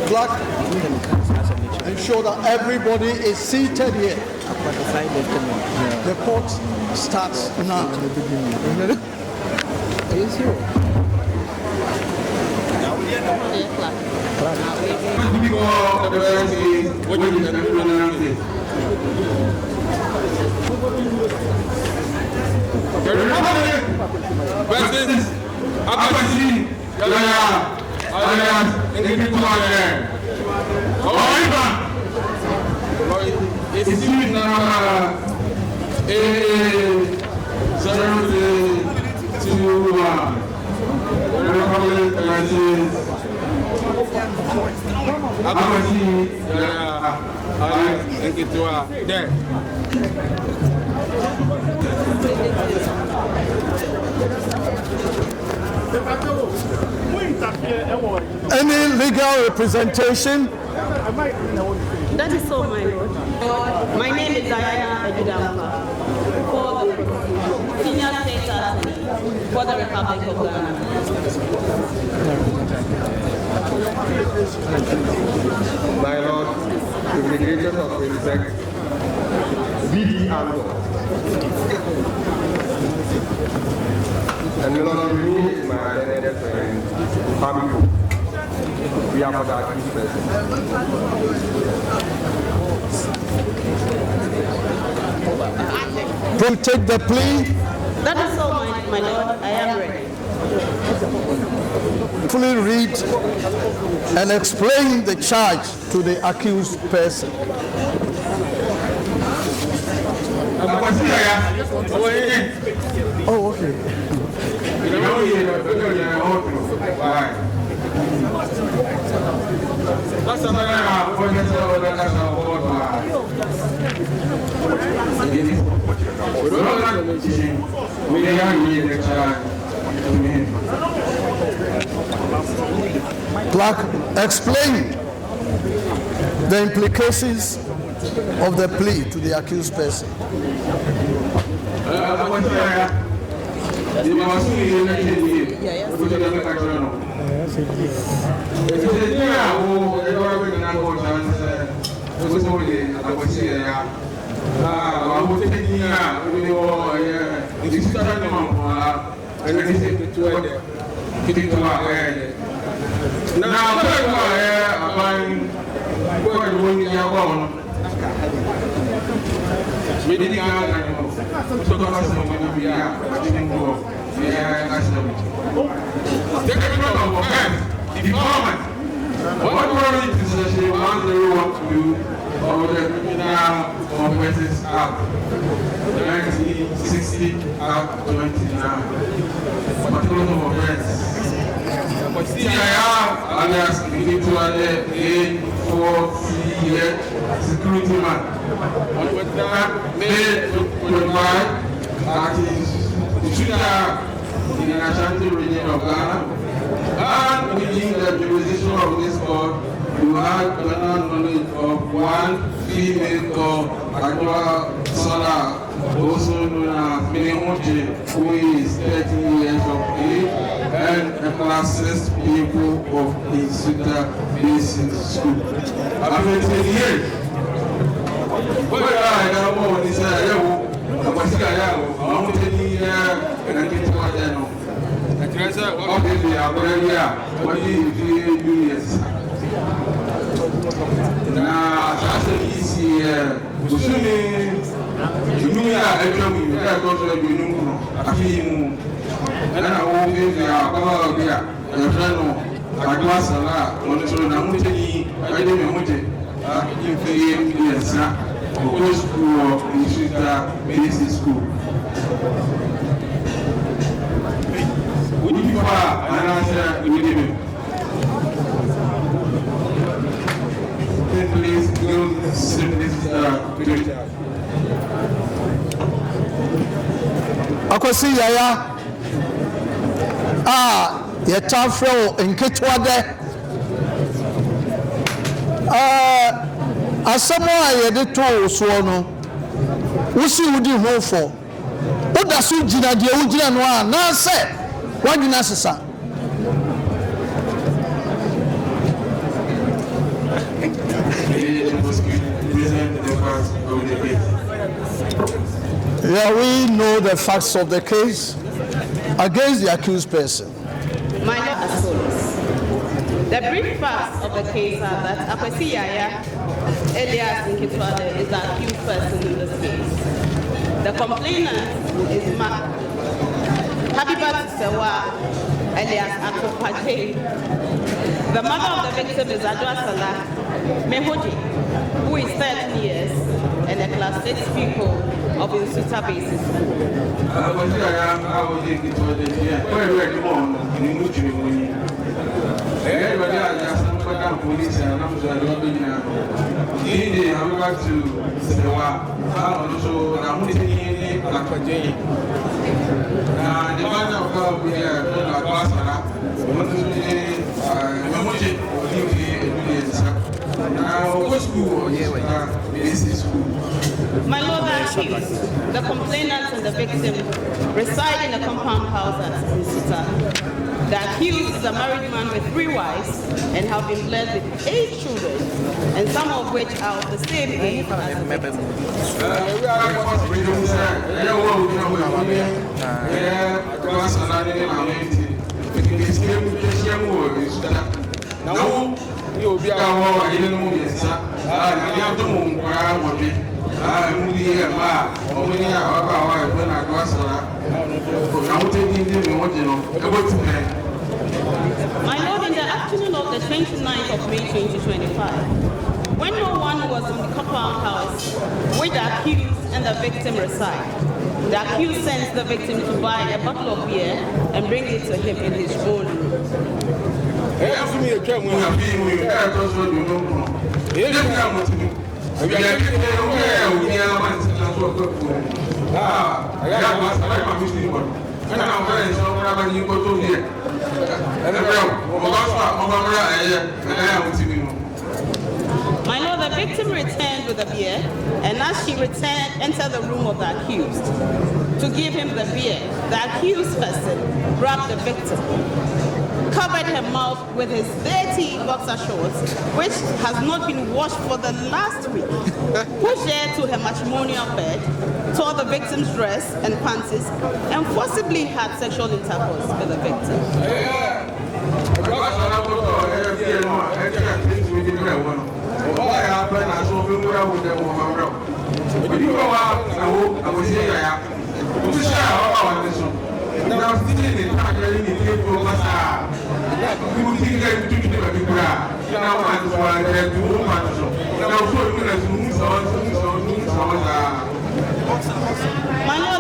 Clerk, ensure that everybody is seated here. The court starts now. Any legal representation? That is so, my lord. My name is Diana Ejidampa, for Senior State Attorney for the Republic of Ghana. My lord, the regulator of Exec, VD Ango. And Lord, me is my identity friend, Fabio. We are for that person. Will take the plea. That is so, my lord. I am ready. Fully read and explain the charge to the accused person. Oh, okay. Clerk, explain the implications of the plea to the accused person. What really is actually one they want to do or the Criminal Offences Act 1960 Act 29. Particular offense. CIR alias individual A4C security man. Made to provide that is the shooter in the Ashanti region of Ghana. And within the jurisdiction of this court, you have general knowledge of one female called Adwa Sola, also known as Minemoche, who is 13 years of age, and a class 6 pupil of the Suta Basic School. After 10 years, what I know is that I was obviously, I'm going to what do you do? Yes. Now, that's an easy, assuming you know, I tell you, I go to you know, I feel, and I won't be there, and a friend, I glass a lot, on the show, I'm going to eat, I didn't want it. You feel, yes, go school or in Suta Basic School. Akwasi Yaya yɛtafrɛ nketwa dɛ asɛm a yɛde too soɔ no wosi wodi ho fo woda so gyina deɛ wogyina no a na sɛ woagyina sesa Yeah, we know the facts of the case against the accused person. My name as follows. The brief facts of the case are that Akwasi Yaya Elias Nkitwade is the accused person in this case. The complainant is Habibat Sewa Elias Akopaje. The mother of the victim is Adwa Salah Mehoji, who is 13 years and a class 6 pupil of Insuta Basic School. My Lord, the accused, the complainant and the victim reside in a compound house at Insuta. The accused is a married man with 3 wives and have been blessed with 8 children, and some of which are of the same age as the victim. My Lord, in the afternoon of the 29th of May 2025, when no one was in the compound house where the accused and the victim reside, the accused sends the victim to buy a bottle of beer and bring it to him in his own room. My Lord, the victim returned with the beer, and as she entered the room of the accused to give him the beer, the accused person grabbed the victim, covered her mouth with his dirty boxer shorts, which has not been washed for the last week, pushed her to her matrimonial bed, tore the victim's dress and panties, and forcibly had sexual intercourse with the victim. My Lord,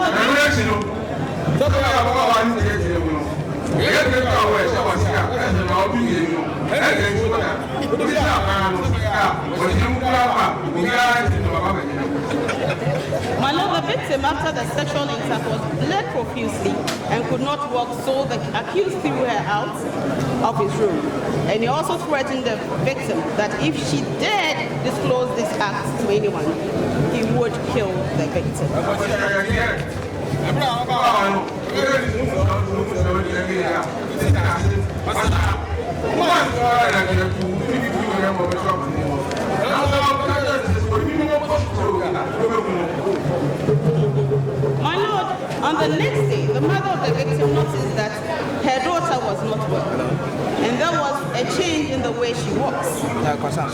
My Lord, the victim, after the sexual intercourse, bled profusely and could not walk, so the accused threw her out of his room. And he also threatened the victim that if she dared disclose this act to anyone, he would kill the victim. My Lord, on the next day, the mother of the victim noticed that her daughter was not well, and there was a change in the way she walks.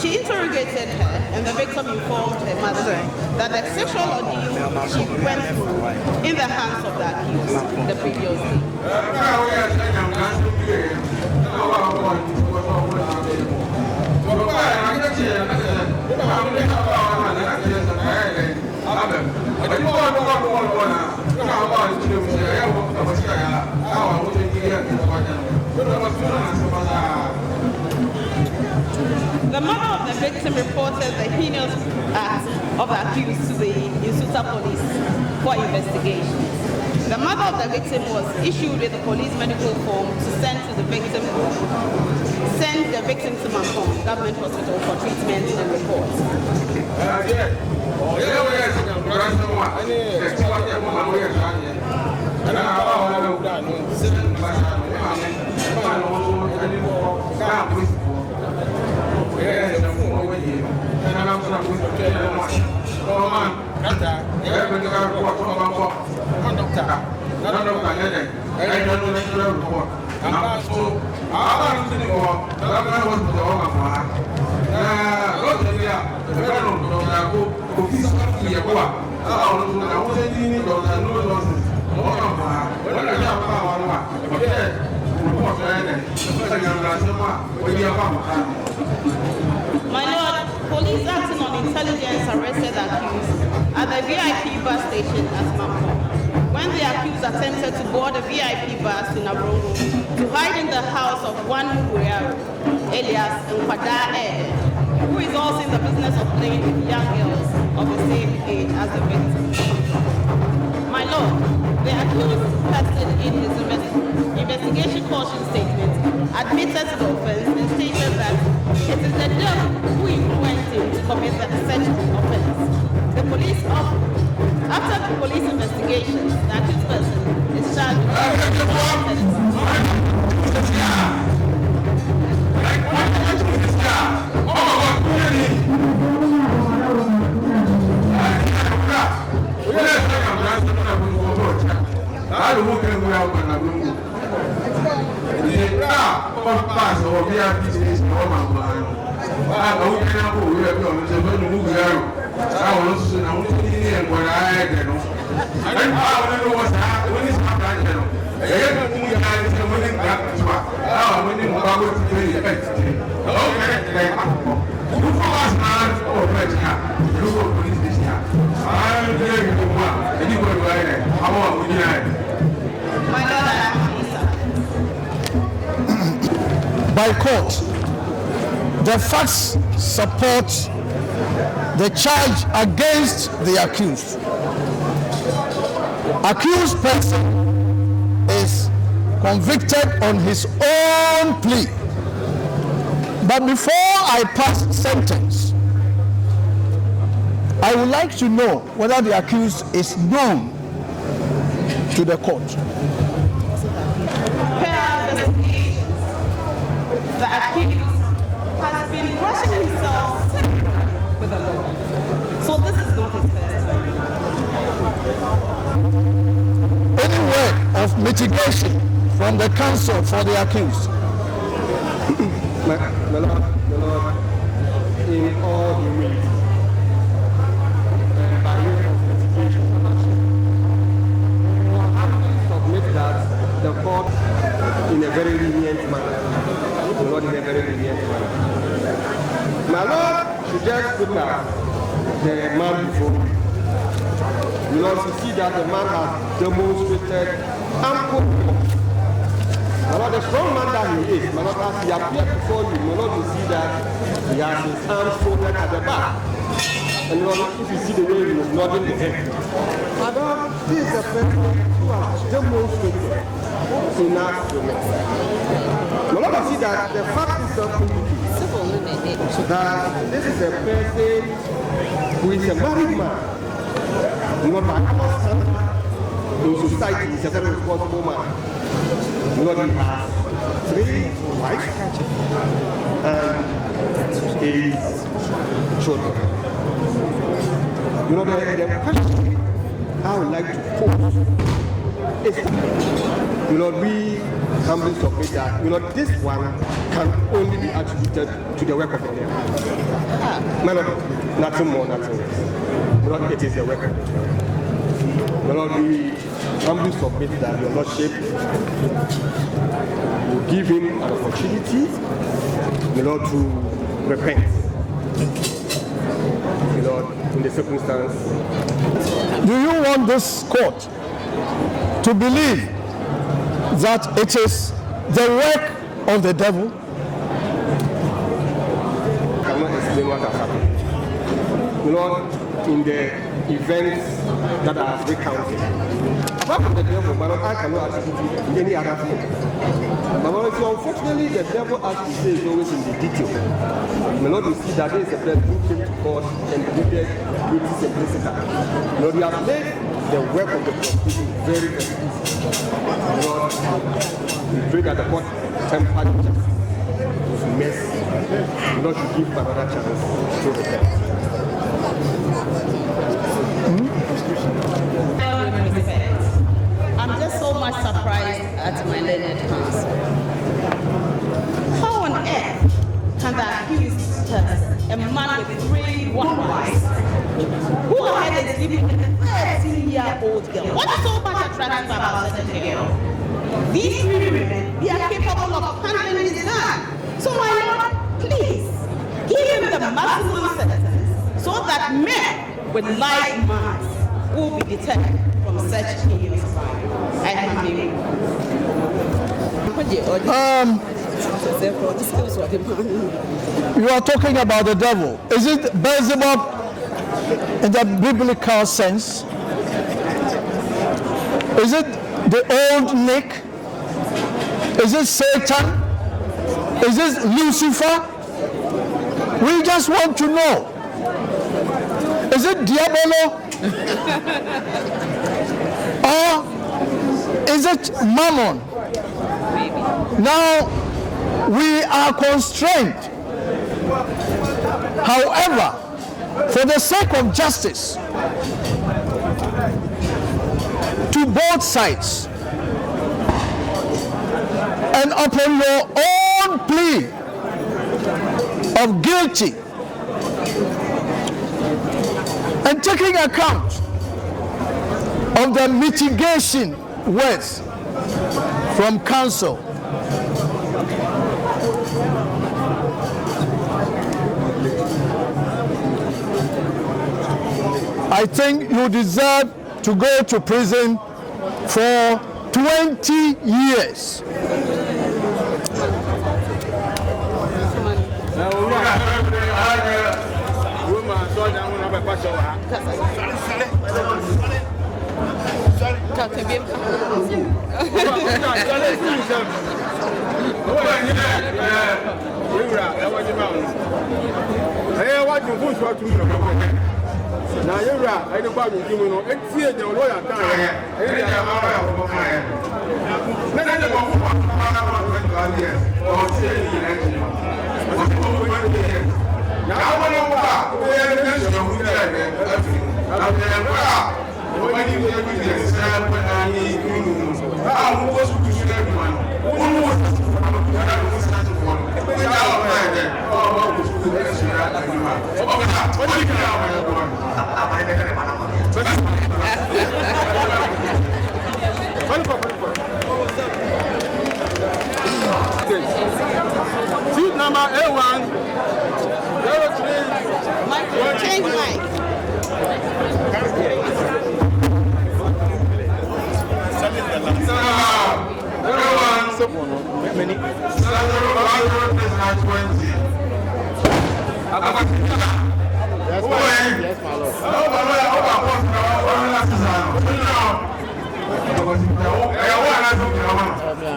She interrogated her, and the victim informed her mother that the sexual ordeal she went through in the hands of the accused the previous day. The mother of the victim reported the heinous act of the accused to the Insuta police for investigations. The mother of the victim was issued with a police medical form to send the victim to Macomb Government Hospital for treatment and report. My lord, police acting on intelligence arrested the accused at the VIP bus station at Macomb when the accused attempted to board a VIP bus to Nabrongo to hide in the house of one Muguiaro, alias Nkwada Ed, who is also in the business of playing with young girls of the same age as the victim. My lord, the accused person in his investigation caution statement admitted to the offense and stated that it is the devil who influenced him to commit the such offense. After the police investigation, the accused person is charged with by court. The facts support the charge against the accused. Accused person is convicted on his own plea. But before I pass sentence, I would like to know whether the accused is known to the court. The accused has been brushing himself with the law. So this is not his first time. Any word of mitigation from the counsel for the accused? My Lord, in all the ways, by way of mitigation, we will happily submit that the court in a very lenient manner. Not in a very lenient manner. My Lord should just look at the man before me. You know, to see that the man has demonstrated ample. My Lord, the strong man that he is, my Lord, as he appeared before you, my Lord, you see that he has his arms folded at the back. And Lord, if you see the way he was nodding his head. My Lord, this is a person who has demonstrated enough to me. My Lord, I see that the fact is that this is a person who is a married man. Not by our standard in society, he's a very responsible man. Lord, he has 3 wives and 8 children. You know, the question I would like to pose is, you know, we humbly submit that, you know, this one can only be attributed to the work of the devil. My Lord, nothing more, nothing less. Lord, it is the work of the devil. Lord, we humbly submit that your Lordship will give him an opportunity, Lord, to repent. Lord, in the circumstance. Do you want this court to believe that it is the work of the devil? I cannot explain what has happened. Lord, in the events that I have recounted, apart from the devil, my Lord, I cannot attribute any other thing. My Lord, so unfortunately, the devil, as we say, is always in the detail. My Lord, you see that there is a person who came to God and needed beauty simplicity. Lord, you have made the work of the prostitution very, very easy. Lord, we pray that the God tempered justice with mercy. Lord, you give another chance to repent. I'm just so much surprised at my learned counsel. How on earth can the accused person, a man with 3 wives, who had a sleeping with a 13-year-old girl? What is so much attractive about such a girl? These 3 women, they are capable of handling this man. So my Lord, please, give him the maximum sentence so that men with like minds will be deterred from such heinous crime. I have been. You are talking about the devil. Is it Beelzebub in the biblical sense? Is it the old Nick? Is it Satan? Is it Lucifer? We just want to know. Is it Diabolo? Or is it Mammon? Now, we are constrained. However, for the sake of justice, to both sides, and upon your own plea of guilty, and taking account of the mitigation words from counsel, I think you deserve to go to prison for 20 years. Now you're right. I don't know you know. It's here the lawyer time. Seat number A1 03. Change mine. Yes, my lord.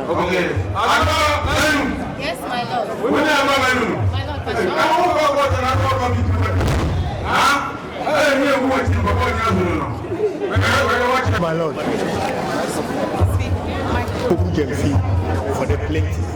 Okay. Yes, my lord. My lord. Who can fee for the plaintiff?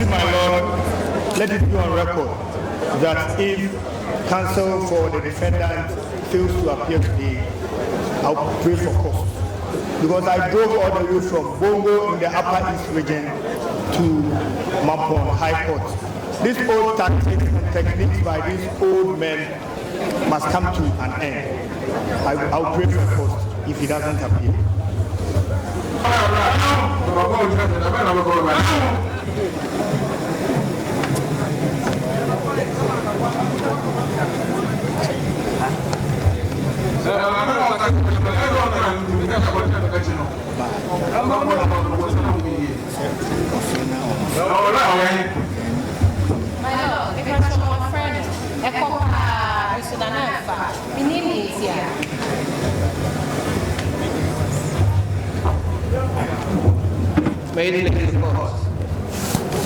My lord, let it be on record that if counsel for the defendant fails to appear today, I'll pray for cause. Because I drove all the way from Bongo in the Upper East region to Mapon High Court. These old tactics and techniques by these old men must come to an end. I'll pray for cause if he doesn't appear.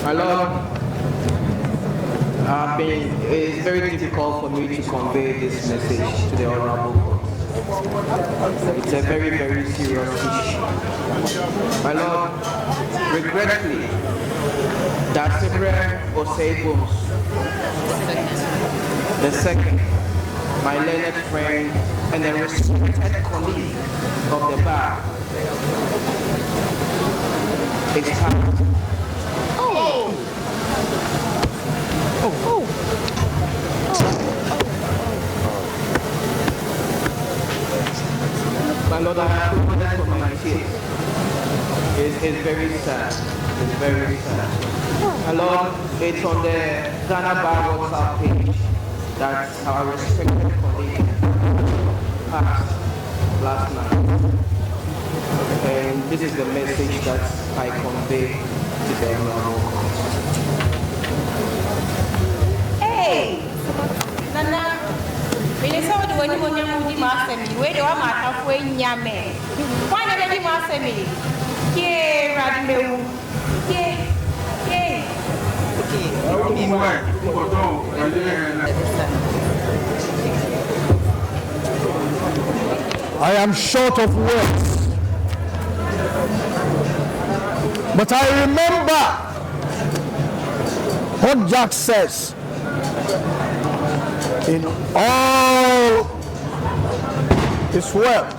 My Lord, it's very difficult for me to convey this message to the Honorable Court. It's a very, very serious issue. My Lord, regretfully, Daasebere Bones, the second, my learned friend and a respected colleague of the bar, is time. My Lord, I have recorded for my tears. It's very sad. It's very sad. My Lord, it's on the Ghana Bar WhatsApp page that our respected colleague passed last night. And this is the message that I convey to the Honorable Court. Hey! Nana, when you saw the one you want to do master me, where do I halfway yame? Why not let you master me? Yeah, Radme. Yeah, I am short of words. But I remember what Jack says in all his work.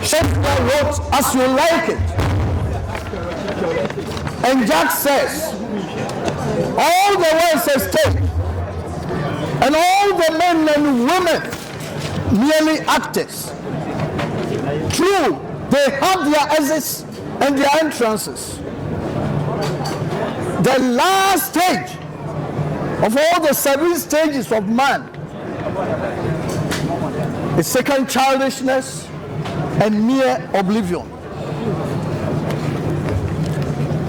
Shakespeare wrote As You Like It. And Jack says, all the words at stake, and all the men and women merely actors. True, they have their exits and their entrances. The last stage of all the 7 stages of man is second childishness and mere oblivion.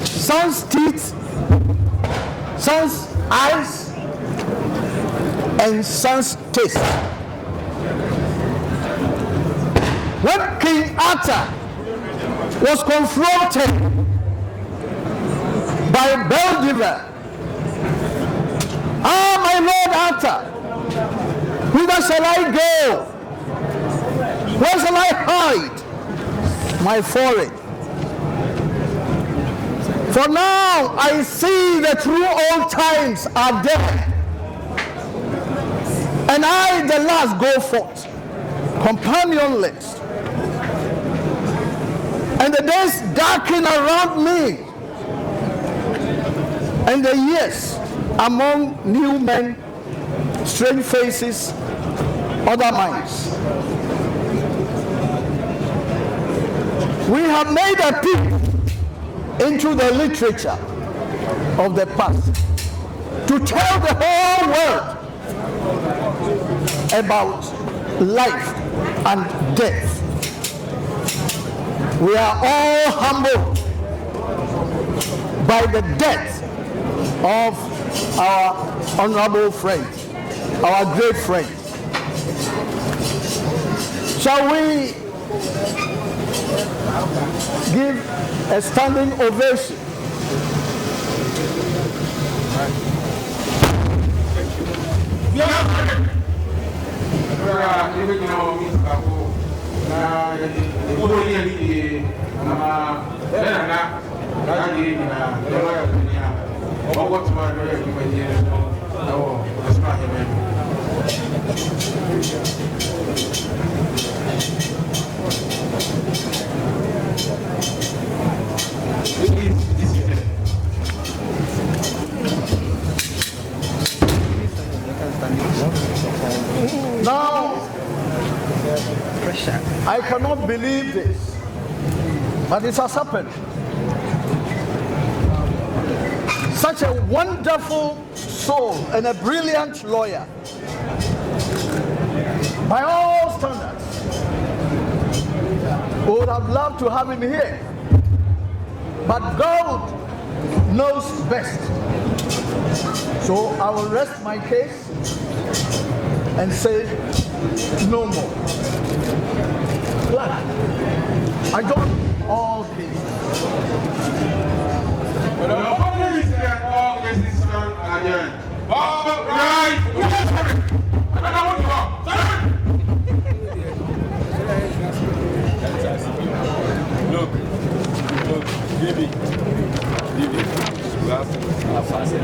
Son's teeth, son's eyes, and son's taste. When King Arthur was confronted by Beldiver, my Lord Arthur, whither shall I go? Where shall I hide my forehead? For now I see the true old times are dead, and I, the last, go forth, companionless, and the days darken around me, and the years among new men, strange faces, other minds. We have made a peep into the literature of the past to tell the whole world about life and death. We are all humbled by the death of our honorable friend, our great friend. Shall we give a standing ovation? Now, I cannot believe this. But it has happened. Such a wonderful soul and a brilliant lawyer. By all standards. We would have loved to have him here. But God knows best. So I will rest my case and say no more. Black. I don't all cases. But the problem is that all cases stand again. All right. Look, Bibi, you have 5 passes.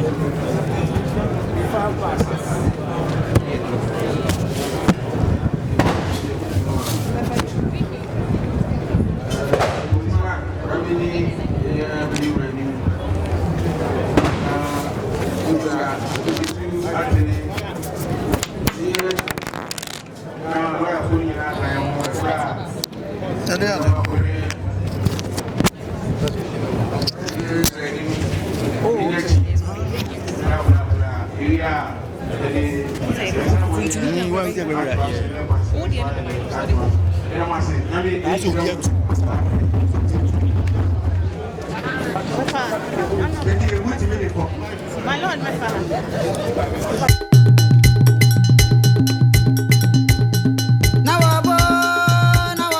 My lord, my father.